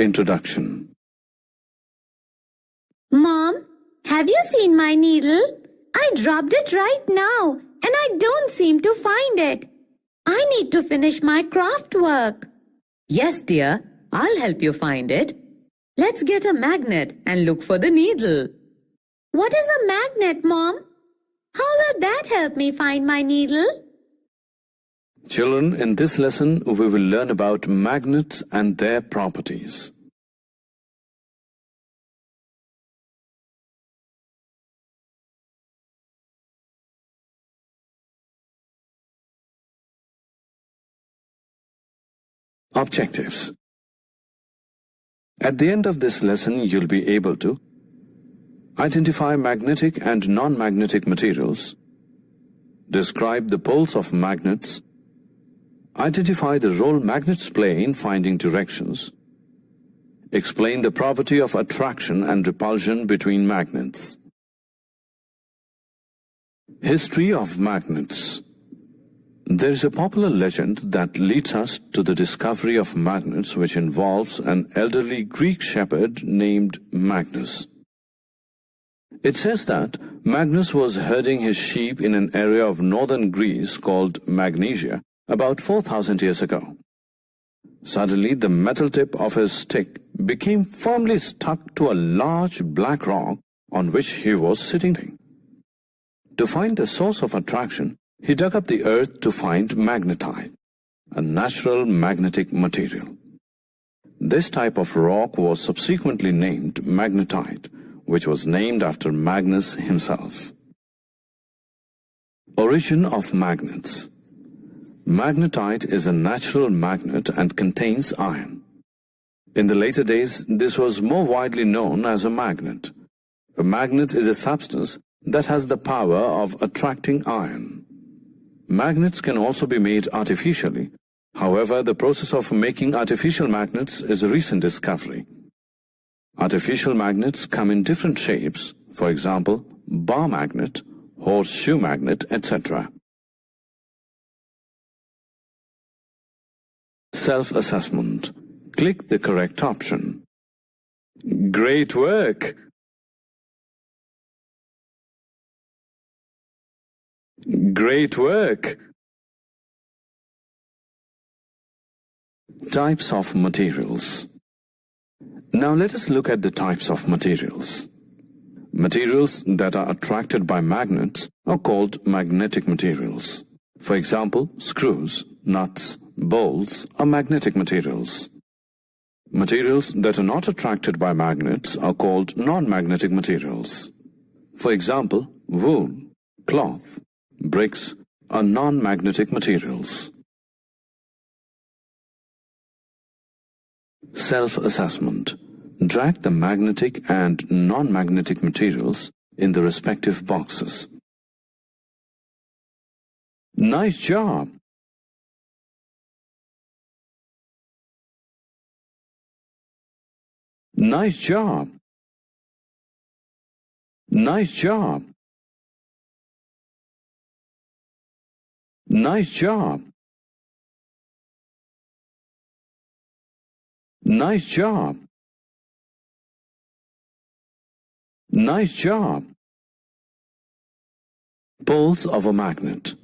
Introduction. Mom, have you seen my needle? I dropped it right now and I don't seem to find it. I need to finish my craft work. Yes, dear, I'll help you find it. Let's get a magnet and look for the needle. What is a magnet, Mom? How will that help me find my needle? Children, in this lesson, we will learn about magnets and their properties. Objectives. At the end of this lesson, you'll be able to identify magnetic and non-magnetic materials, describe the poles of magnets, identify the role magnets play in finding directions, explain the property of attraction and repulsion between magnets. History of magnets. There is a popular legend that leads us to the discovery of magnets, which involves an elderly Greek shepherd named Magnus. It says that Magnus was herding his sheep in an area of northern Greece called Magnesia about 4,000 years ago. Suddenly, the metal tip of his stick became firmly stuck to a large black rock on which he was sitting. To find the source of attraction, he dug up the earth to find magnetite, a natural magnetic material. This type of rock was subsequently named magnetite, which was named after Magnus himself. Origin of magnets. Magnetite is a natural magnet and contains iron. In the later days, this was more widely known as a magnet. A magnet is a substance that has the power of attracting iron. Magnets can also be made artificially. However, the process of making artificial magnets is a recent discovery. Artificial magnets come in different shapes, for example, bar magnet, horseshoe magnet, etc. Self-assessment. Click the correct option. Great work! Great work! Types of materials. Now let us look at the types of materials. Materials that are attracted by magnets are called magnetic materials. For example, screws, nuts, bolts are magnetic materials. Materials that are not attracted by magnets are called non-magnetic materials. For example, wool, cloth, bricks are non-magnetic materials. Self-assessment. Drag the magnetic and non-magnetic materials in the respective boxes. Nice job! Nice job! Nice job! Nice job! Nice job! Nice job! Poles of a magnet.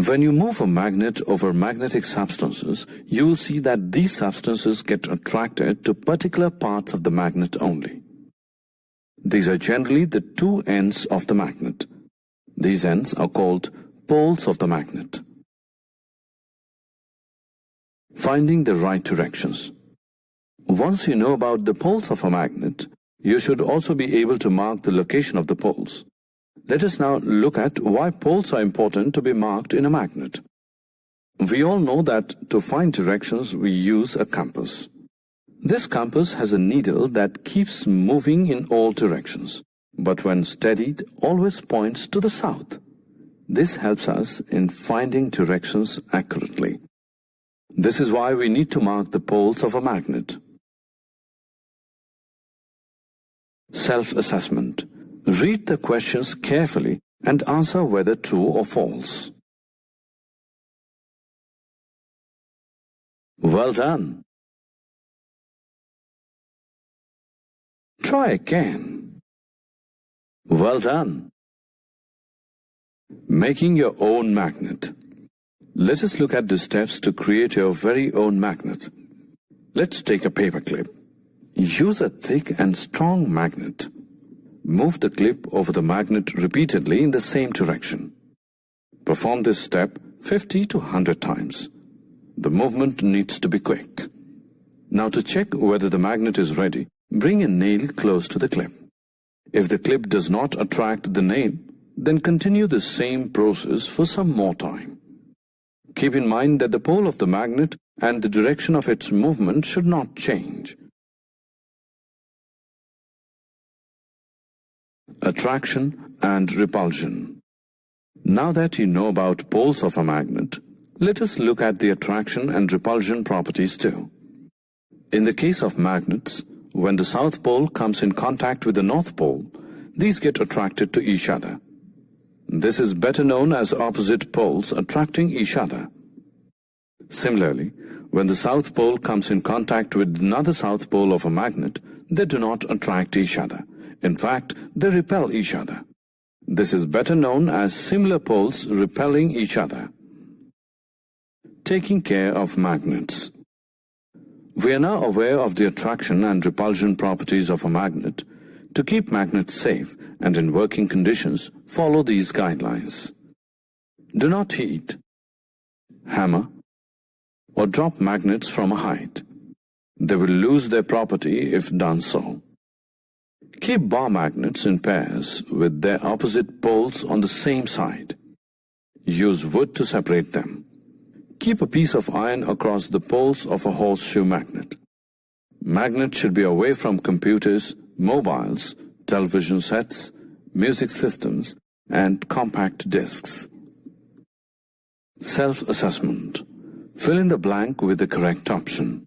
When you move a magnet over magnetic substances, you will see that these substances get attracted to particular parts of the magnet only. These are generally the two ends of the magnet. These ends are called poles of the magnet. Finding the right directions. Once you know about the poles of a magnet, you should also be able to mark the location of the poles. Let us now look at why poles are important to be marked in a magnet. We all know that to find directions we use a compass. This compass has a needle that keeps moving in all directions, but when steadied, always points to the south. This helps us in finding directions accurately. This is why we need to mark the poles of a magnet. Self-assessment. Read the questions carefully and answer whether true or false. Well done! Try again. Well done. Making your own magnet. Let us look at the steps to create your very own magnet. Let's take a paper clip. Use a thick and strong magnet. Move the clip over the magnet repeatedly in the same direction. Perform this step 50 to 100 times. The movement needs to be quick. Now to check whether the magnet is ready, bring a nail close to the clip. If the clip does not attract the nail, then continue the same process for some more time. Keep in mind that the pole of the magnet and the direction of its movement should not change. Attraction and repulsion. Now that you know about poles of a magnet, let us look at the attraction and repulsion properties too. In the case of magnets, when the south pole comes in contact with the north pole, these get attracted to each other. This is better known as opposite poles attracting each other. Similarly, when the south pole comes in contact with another south pole of a magnet, they do not attract each other. In fact, they repel each other. This is better known as similar poles repelling each other. Taking care of magnets. We are now aware of the attraction and repulsion properties of a magnet. To keep magnets safe and in working conditions, follow these guidelines. Do not heat, hammer, or drop magnets from a height. They will lose their property if done so. Keep bar magnets in pairs with their opposite poles on the same side. Use wood to separate them. Keep a piece of iron across the poles of a horseshoe magnet. Magnets should be away from computers, mobiles, television sets, music systems, and compact discs. Self-assessment. Fill in the blank with the correct option.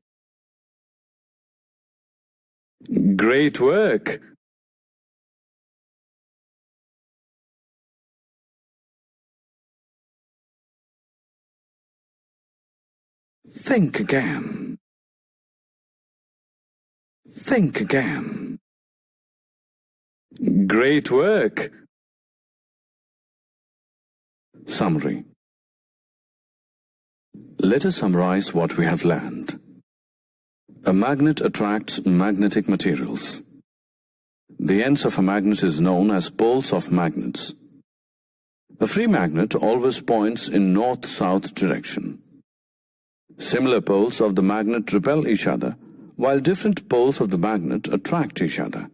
Great work! Think again. Think again. Great work! Summary. Let us summarize what we have learned. A magnet attracts magnetic materials. The ends of a magnet is known as poles of magnets. A free magnet always points in north-south direction. Similar poles of the magnet repel each other, while different poles of the magnet attract each other.